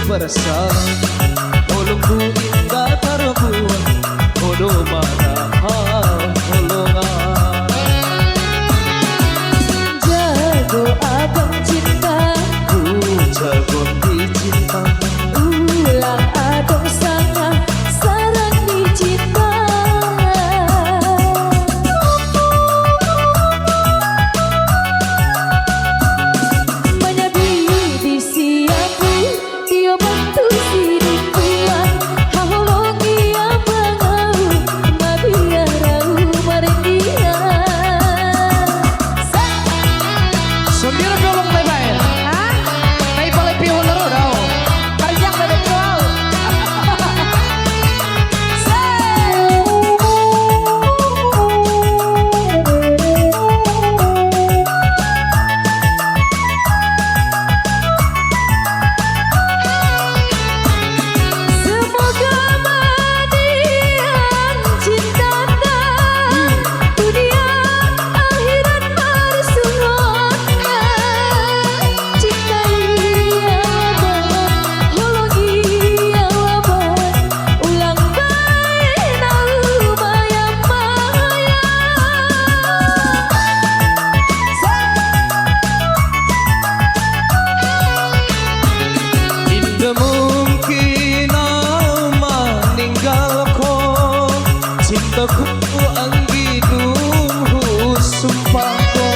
Berasa olongku indah terbuat bodoh padahal golongan jago abang cintaku jago dicinta ulang adong sana sarang dicinta menyebi di siapku dia bantu sidikuan hahologi abang mabiar rau marendia sendiri belum bye-bye may pala piho laro daw karjang bebek kau semoga madian cintanda dunia akhirat marsuhana cintai abang hologi abang ulang baik nau bayang maya Tidak mungkin kau meninggalku cintaku ang gidungku sumpahku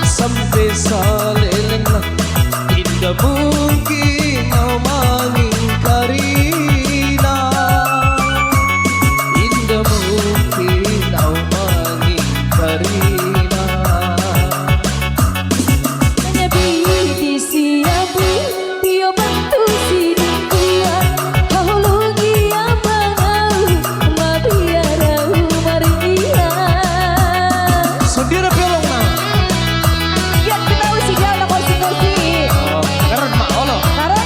sampai saliling na tidak mungkin kau mengingkari na tidak mungkin kau mengingkari na menyebi di siapku dia bantu sidikuan hahologi abang mabiar rau marendia sendiri belum na ya kita usi dia udah kursi-kursi karon ma ono karena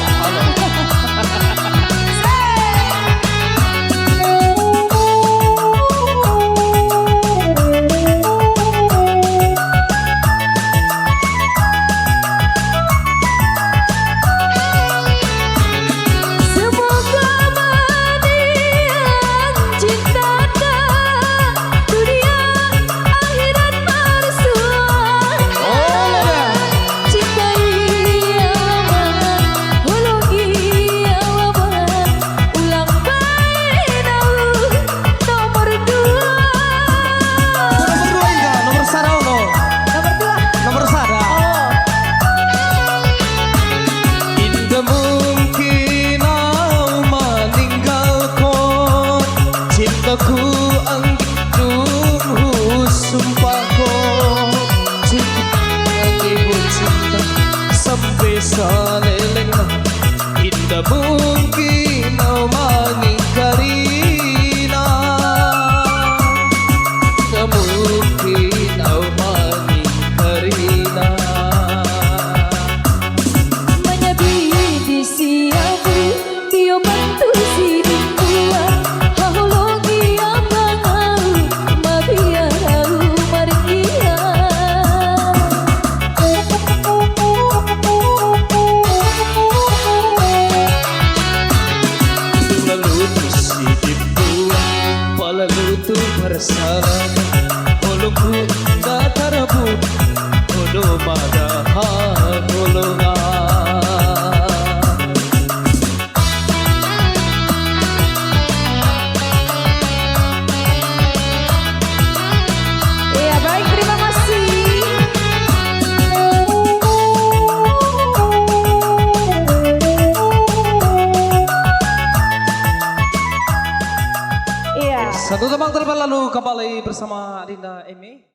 semoga madian cintanda dunia akhirat marsuhana cintai abang hologi abang ulang baik nau nomor dua nomor sarau no nomor dua nomor sada tidak mungkin kau meninggalku cintaku ang gidungku sumpahku cinta ibu cinta sampai saliling na tidak mungkin kau mengingkari na tidak mungkin kau mengingkari na menyebi di siapku dia bantu sidikuan hahologi abang mabiar rau marendia lalu hidupku palalutu bersama olongku tak terbut bodoh padahal golongan ya baik terima kasih Satu tebang terlebih lalu kembali bersama Adinda Emi.